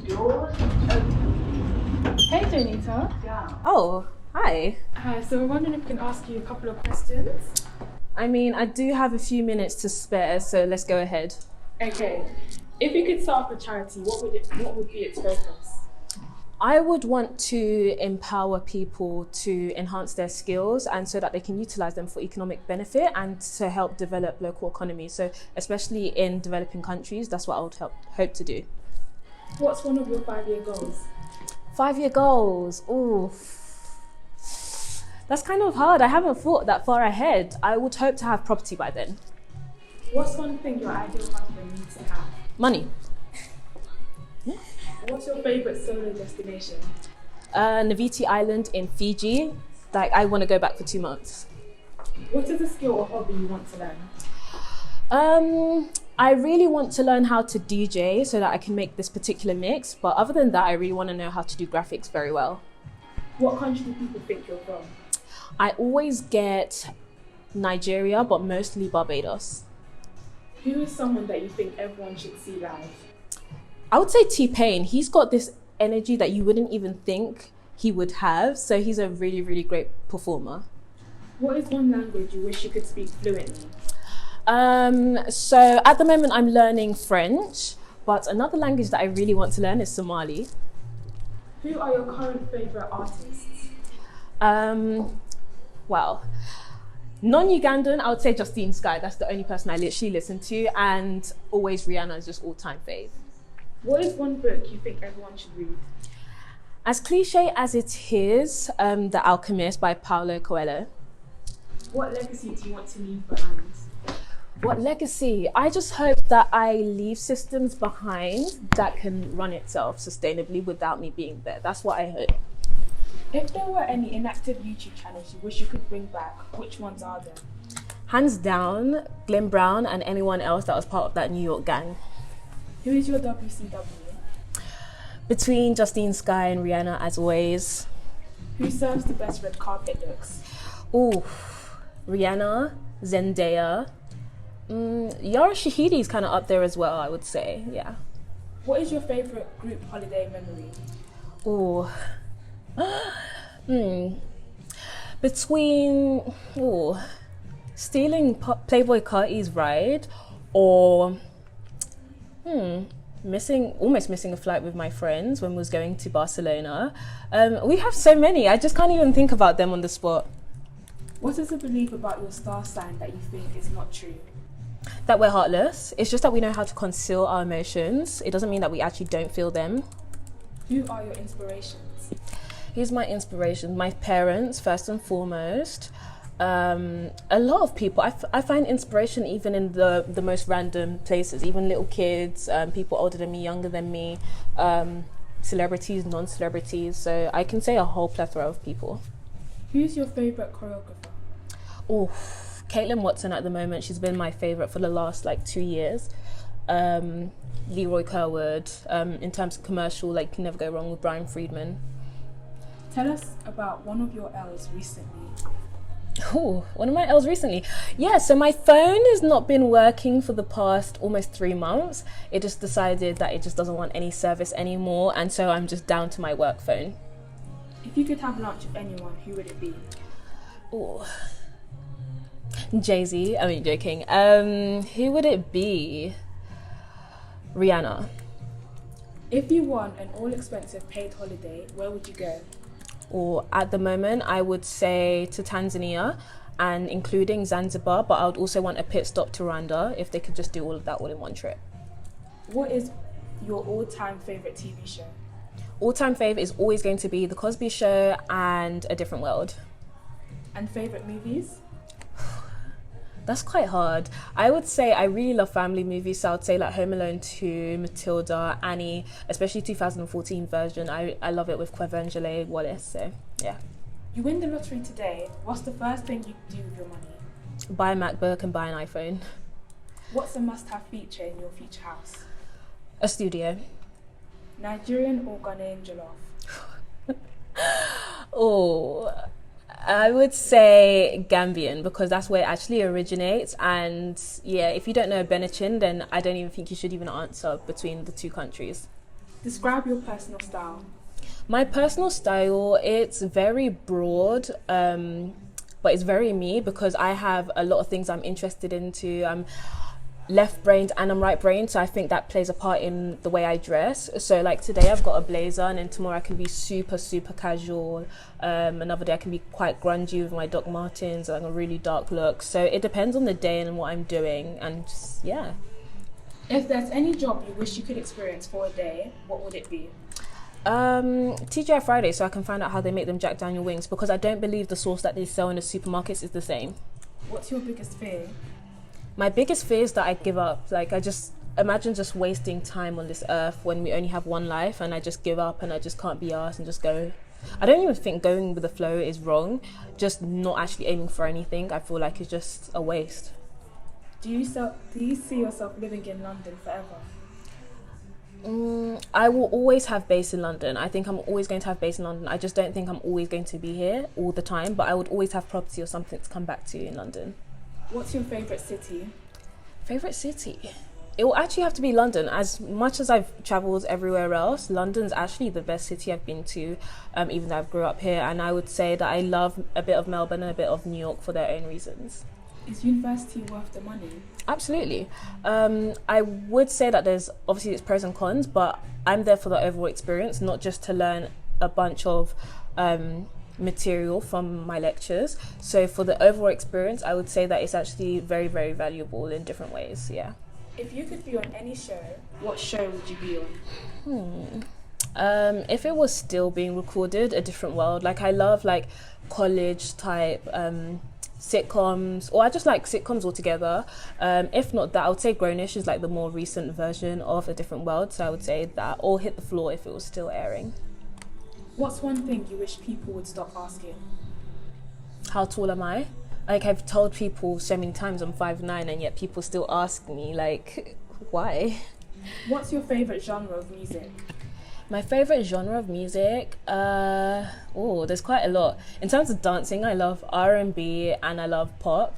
Hey, Janita. Oh, hi. Hi, so we're wondering if we can ask you a couple of questions. I mean, I do have a few minutes to spare, so let's go ahead. Okay. If you could start up a charity, what would be its focus? I would want to empower people to enhance their skills and so that they can utilize them for economic benefit and to help develop local economies. So especially in developing countries, that's what I would hope to do. What's one of your 5-year goals? 5-year goals. Ooh. That's kind of hard. I haven't thought that far ahead. I would hope to have property by then. What's one thing your ideal husband needs to have? Money. What's your favourite solo destination? Naviti Island in Fiji. Like, I want to go back for 2 months. What is a skill or hobby you want to learn? I really want to learn how to DJ so that I can make this particular mix. But other than that, I really want to know how to do graphics very well. What country do people think you're from? I always get Nigeria, but mostly Barbados. Who is someone that you think everyone should see live? I would say T-Pain. He's got this energy that you wouldn't even think he would have. So he's a really, really great performer. What is one language you wish you could speak fluently? So at the moment I'm learning French, but another language that I really want to learn is Somali. Who are your current favourite artists? Well, non-Ugandan, I would say Justine Skye. That's the only person I literally listen to, and always Rihanna is just all-time fave. What is one book you think everyone should read? As cliche as it is, The Alchemist by Paulo Coelho. What legacy do you want to leave behind? What legacy? I just hope that I leave systems behind that can run itself sustainably without me being there. That's what I hope. If there were any inactive YouTube channels you wish you could bring back, which ones are there? Hands down, Glenn Brown and anyone else that was part of that New York gang. Who is your WCW? Between Justine Skye and Rihanna, as always. Who serves the best red carpet looks? Ooh, Rihanna, Zendaya. Yara Shahidi is kind of up there as well, I would say, yeah. What is your favourite group holiday memory? Ooh. Between stealing Playboy Carti's ride or almost missing a flight with my friends when we was going to Barcelona. We have so many, I just can't even think about them on the spot. What is a belief about your star sign that you think is not true? That we're heartless. It's just that we know how to conceal our emotions. It doesn't mean that we actually don't feel them. Who are your inspirations? Here's my inspiration. My parents, first and foremost. A lot of people. I find inspiration even in the most random places, even little kids, people older than me, younger than me, celebrities, non-celebrities. So I can say a whole plethora of people. Who's your favourite choreographer? Oh, Caitlin Watson at the moment. She's been my favourite for the last 2 years. Leroy Kerwood. In terms of commercial, you can never go wrong with Brian Friedman. Tell us about one of your L's recently. Oh, one of my L's recently. Yeah, so my phone has not been working for the past almost 3 months. It just decided that it just doesn't want any service anymore, and so I'm just down to my work phone. If you could have lunch with anyone, who would it be? Oh, Jay-Z. I mean, joking. Who would it be? Rihanna. If you won an all-expensive paid holiday, where would you go? Or at the moment, I would say to Tanzania, and including Zanzibar, but I would also want a pit stop to Rwanda if they could just do all of that all in one trip. What is your all-time favourite TV show? All-time fave is always going to be The Cosby Show and A Different World. And favourite movies? That's quite hard. I would say I really love family movies, so I would say Home Alone 2, Matilda, Annie, especially 2014 version. I love it with Quvenzhané Wallace, so yeah. You win the lottery today, what's the first thing you do with your money? Buy a MacBook and buy an iPhone. What's a must-have feature in your future house? A studio. Nigerian or Ghanaian jollof? Oh, I would say Gambian because that's where it actually originates. And yeah, if you don't know Benachin, then I don't even think you should even answer between the two countries. Describe your personal style. My personal style, it's very broad, but it's very me because I have a lot of things I'm interested into. I'm left-brained and I'm right-brained, so I think that plays a part in the way I dress. So like today I've got a blazer, and then tomorrow I can be super casual. Another day I can be quite grungy with my Doc Martens, like a really dark look. So it depends on the day and what I'm doing, and just, yeah. If there's any job you wish you could experience for a day, what would it be? TGI Friday, so I can find out how they make them Jack Daniel wings, because I don't believe the sauce that they sell in the supermarkets is the same. What's your biggest fear? My biggest fear is that I give up. Like, I just imagine just wasting time on this earth when we only have one life, and I just give up and I just can't be arsed and just go. I don't even think going with the flow is wrong, just not actually aiming for anything. I feel like it's just a waste. Do you see yourself living in London forever? I will always have base in London. I think I'm always going to have base in London. I just don't think I'm always going to be here all the time, but I would always have property or something to come back to in London. What's your favourite city? Favourite city? It will actually have to be London. As much as I've travelled everywhere else, London's actually the best city I've been to, even though I've grew up here. And I would say that I love a bit of Melbourne and a bit of New York for their own reasons. Is university worth the money? Absolutely. I would say that there's obviously its pros and cons, but I'm there for the overall experience, not just to learn a bunch of material from my lectures. So for the overall experience, I would say that it's actually very, very valuable in different ways. Yeah. If you could be on any show, what show would you be on? If it was still being recorded, a different world. Like, I love like college type sitcoms, or I just like sitcoms altogether. If not that, I would say Grownish is like the more recent version of A Different World, so I would say that, or Hit the Floor if it was still airing. What's one thing you wish people would stop asking? How tall am I? Like, I've told people so many times I'm 5'9", and yet people still ask me, like, why? What's your favourite genre of music? My favourite genre of music? There's quite a lot. In terms of dancing, I love R&B and I love pop.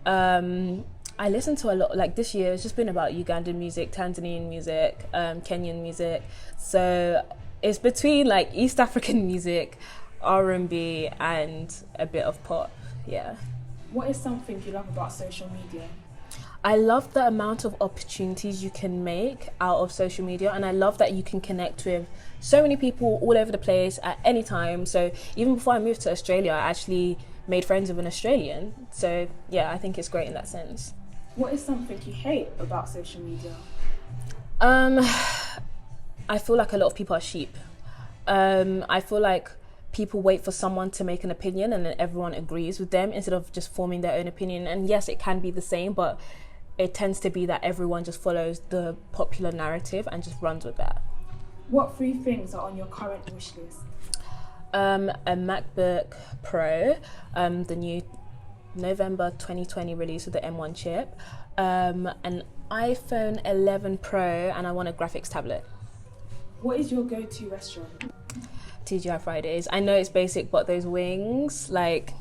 I listen to a lot, like this year it's just been about Ugandan music, Tanzanian music, Kenyan music. So it's between like East African music, R&B and a bit of pop, yeah. What is something you love about social media? I love the amount of opportunities you can make out of social media, and I love that you can connect with so many people all over the place at any time. So even before I moved to Australia, I actually made friends with an Australian. So yeah, I think it's great in that sense. What is something you hate about social media? I feel like a lot of people are sheep. I feel like people wait for someone to make an opinion and then everyone agrees with them instead of just forming their own opinion. And yes, it can be the same, but it tends to be that everyone just follows the popular narrative and just runs with that. What 3 things are on your current wish list? A MacBook Pro, the new November 2020 release with the M1 chip, an iPhone 11 Pro, and I want a graphics tablet. What is your go-to restaurant? TGI Fridays. I know it's basic, but those wings, like,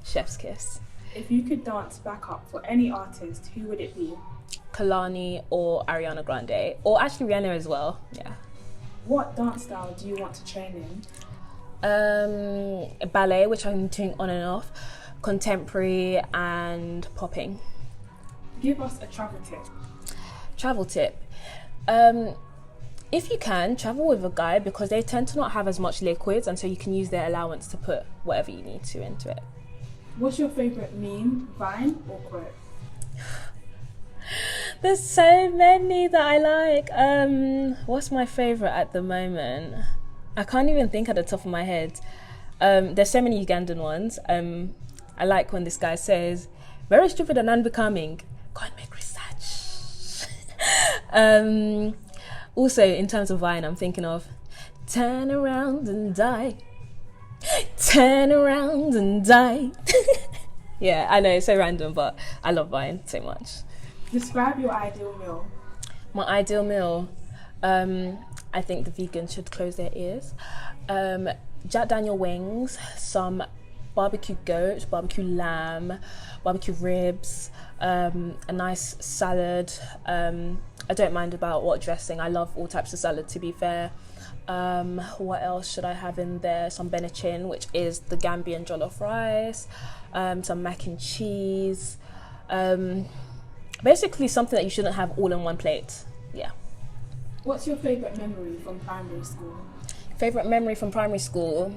chef's kiss. If you could dance back up for any artist, who would it be? Kalani or Ariana Grande, or actually Rihanna as well, yeah. What dance style do you want to train in? Ballet, which I'm doing on and off, contemporary and popping. Give us a travel tip. Travel tip. If you can, travel with a guide because they tend to not have as much liquids, and so you can use their allowance to put whatever you need to into it. What's your favourite meme, Vine or quote? There's so many that I like. What's my favourite at the moment? I can't even think at the top of my head. There's so many Ugandan ones. I like when this guy says, "Very stupid and unbecoming. Go and make research." Also, in terms of Vine, I'm thinking of "Turn around and die. Turn around and die." Yeah, I know, it's so random, but I love Vine so much. Describe your ideal meal. My ideal meal, I think the vegans should close their ears. Jack Daniel wings, some barbecue goat, barbecue lamb, barbecue ribs, a nice salad, I don't mind about what dressing. I love all types of salad, to be fair. What else should I have in there? Some benachin, which is the Gambian jollof rice, some mac and cheese, basically something that you shouldn't have all in one plate. Yeah. What's your favourite memory from primary school? Favourite memory from primary school?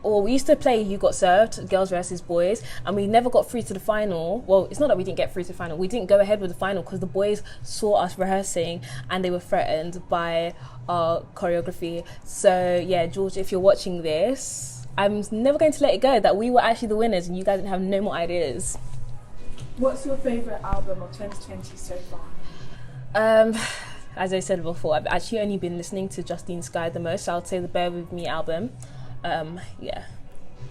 Or we used to play You Got Served, girls versus boys, and we never got through to the final. Well, it's not that we didn't get through to the final. We didn't go ahead with the final because the boys saw us rehearsing and they were threatened by our choreography. So yeah, George, if you're watching this, I'm never going to let it go that we were actually the winners and you guys didn't have no more ideas. What's your favourite album of 2020 so far? As I said before, I've actually only been listening to Justine Skye the most. So I would say the Bear With Me album. Yeah.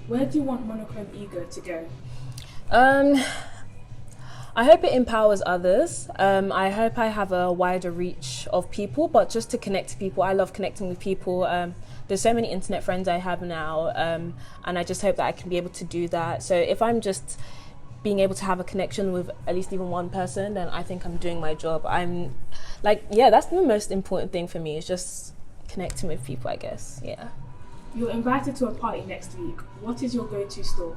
Where do you want Monochrome Ego to go? I hope it empowers others. I hope I have a wider reach of people, but just to connect to people. I love connecting with people. There's so many internet friends I have now, and I just hope that I can be able to do that. So if I'm just being able to have a connection with at least even one person, then I think I'm doing my job. I'm like, yeah, that's the most important thing for me, is just connecting with people, I guess. Yeah. You're invited to a party next week. What is your go-to store?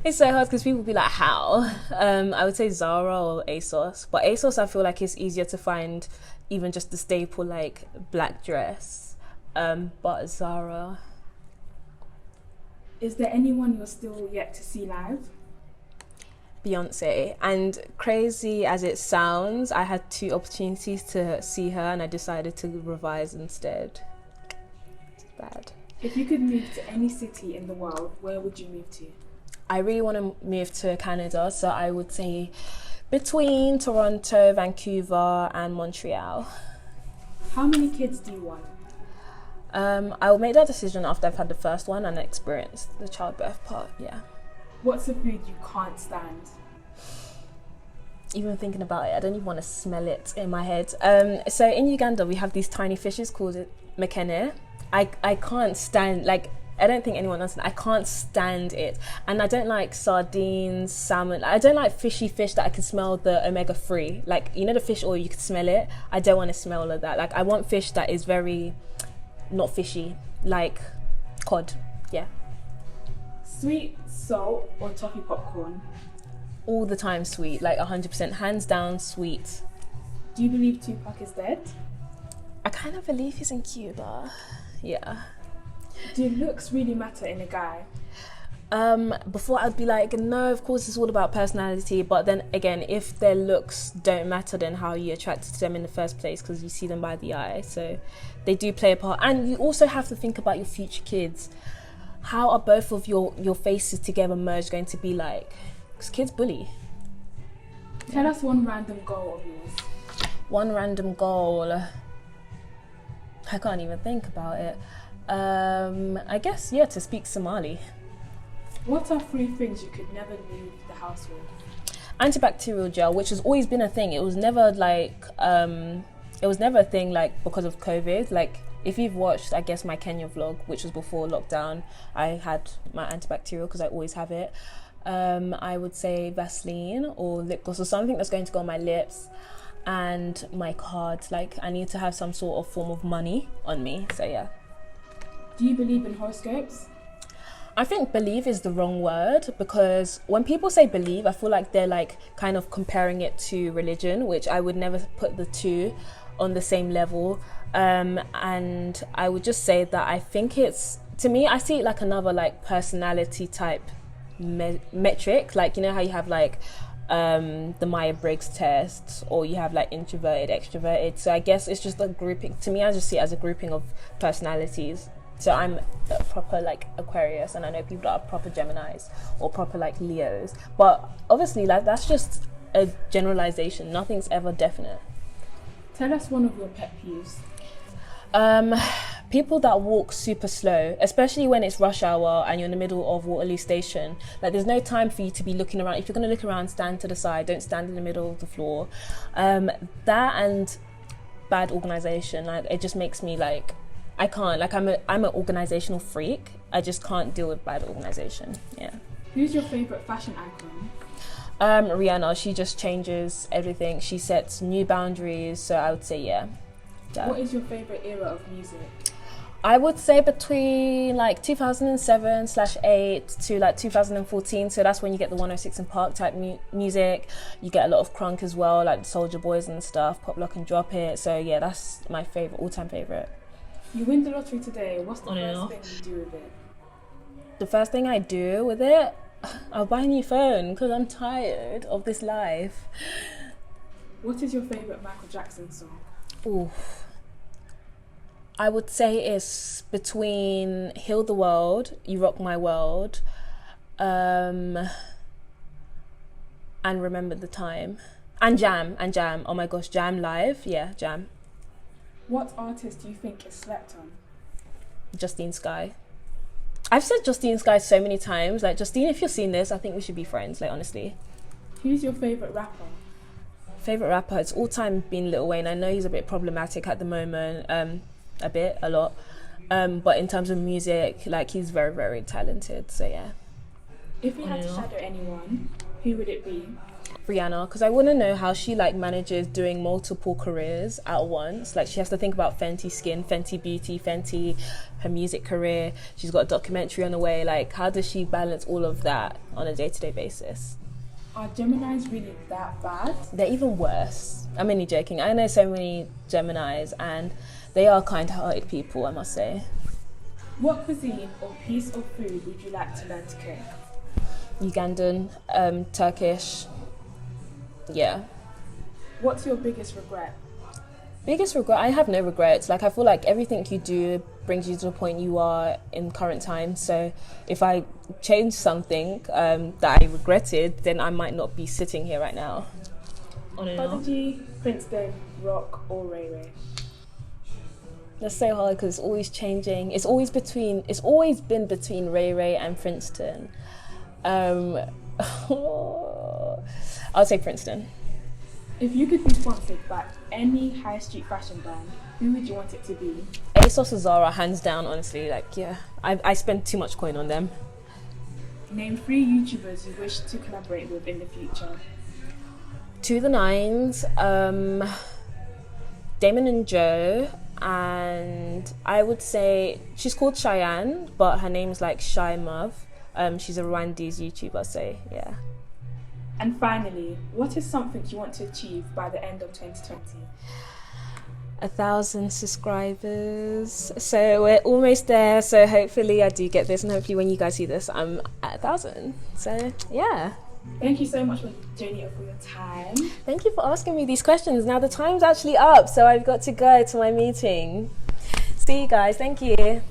It's so hard because people will be like, how? I would say Zara or ASOS. But ASOS, I feel like it's easier to find even just the staple, like, black dress. But Zara. Is there anyone you're still yet to see live? Beyonce. And crazy as it sounds, I had 2 opportunities to see her and I decided to revise instead. It's bad. If you could move to any city in the world, where would you move to? I really want to move to Canada, so I would say between Toronto, Vancouver and Montreal. How many kids do you want? I will make that decision after I've had the first one and experienced the childbirth part, yeah. What's a food you can't stand? Even thinking about it, I don't even want to smell it in my head. So in Uganda, we have these tiny fishes called makene. I can't stand, like, I don't think anyone else, I can't stand it. And I don't like sardines, salmon. I don't like fishy fish that I can smell the omega-3. Like, you know the fish oil, you can smell it. I don't want to smell all of that. Like, I want fish that is very not fishy, like cod, yeah. Sweet, salt or toffee popcorn? All the time sweet, like 100%, hands down sweet. Do you believe Tupac is dead? I kind of believe he's in Cuba, yeah. Do looks really matter in a guy? Before I'd be like, no, of course it's all about personality, but then again, if their looks don't matter, then how are you attracted to them in the first place? Because you see them by the eye, so they do play a part. And you also have to think about your future kids. How are both of your faces together merged going to be like? Because kids bully. Tell us one random goal of yours. One random goal. I can't even think about it. I guess, yeah, to speak Somali. What are 3 things you could never leave the house with? Antibacterial gel, which has always been a thing. It was never like, it was never a thing like because of COVID. Like, if you've watched, I guess, my Kenya vlog, which was before lockdown, I had my antibacterial because I always have it. I would say Vaseline or lip gloss or something that's going to go on my lips, and my card. Like, I need to have some sort of form of money on me, so yeah. Do you believe in horoscopes? I think believe is the wrong word, because when people say believe, I feel like they're like kind of comparing it to religion, which I would never put the two on the same level. And I would just say that I think it's, to me, I see it like another like personality type metric. Like, you know how you have like the Myers-Briggs test, or you have like introverted, extroverted. So I guess it's just a grouping. To me, I just see it as a grouping of personalities. So I'm a proper like Aquarius, and I know people that are proper Geminis or proper like Leos. But obviously, like, that's just a generalization. Nothing's ever definite. Tell us one of your pet peeves. People that walk super slow, especially when it's rush hour and you're in the middle of Waterloo Station. Like, there's no time for you to be looking around. If you're going to look around, stand to the side. Don't stand in the middle of the floor. That and bad organisation. Like, it just makes me like, I can't. Like, I'm an organisational freak. I just can't deal with bad organisation. Yeah. Who's your favourite fashion icon? Rihanna, she just changes everything. She sets new boundaries. So I would say, yeah. What is your favorite era of music? I would say between like 2007/8 to like 2014. So that's when you get the 106 and Park type music. You get a lot of crunk as well, like the Soldier Boys and stuff, Pop Lock and Drop It. So yeah, that's my favorite, all-time favorite. You win the lottery today. What's the first thing you do with it? The first thing I do with it, I'll buy a new phone because I'm tired of this life. What is your favorite Michael Jackson song? Ooh. I would say it's between Heal the World, You Rock My World, and Remember the Time. And Jam. Oh my gosh, Jam live. Yeah, Jam. What artist do you think is slept on? Justine Skye. I've said Justine Skye so many times. Like, Justine, if you're seeing this, I think we should be friends, like, honestly. Who's your favourite rapper? Favorite rapper, it's all time been Lil Wayne. I know he's a bit problematic at the moment, a lot. But in terms of music, like, he's very, very talented. So yeah. If you had to shadow anyone, who would it be? Rihanna, because I want to know how she like manages doing multiple careers at once. Like, she has to think about Fenty Skin, Fenty Beauty, Fenty, her music career. She's got a documentary on the way. Like, how does she balance all of that on a day-to-day basis? Are Geminis really that bad? They're even worse. I'm only joking. I know so many Geminis and they are kind-hearted people, I must say. What cuisine or piece of food would you like to learn to cook? Ugandan, Turkish, yeah. What's your biggest regret? Biggest regret? I have no regrets. Like, I feel like everything you do brings you to the point you are in current time. So if I change something that I regretted, then I might not be sitting here right now. Prodigy, Princeton, Rock or Ray Ray? That's so hard because it's always changing. It's always been between Ray Ray and Princeton. I'll say Princeton. If you could be sponsored by any high street fashion brand, who would you want it to be? ASOS or Zara, hands down, honestly. Like, yeah, I spend too much coin on them. Name 3 YouTubers you wish to collaborate with in the future. To the Nines, Damon and Joe, and I would say she's called Cheyenne, but her name's like Shy Muv. She's a Rwandese YouTuber, so yeah. And finally, what is something you want to achieve by the end of 2020? 1,000 subscribers. So we're almost there. So hopefully I do get this, and hopefully when you guys see this, I'm at 1,000. So yeah. Thank you so much for joining us for your time. Thank you for asking me these questions. Now the time's actually up, so I've got to go to my meeting. See you guys. Thank you.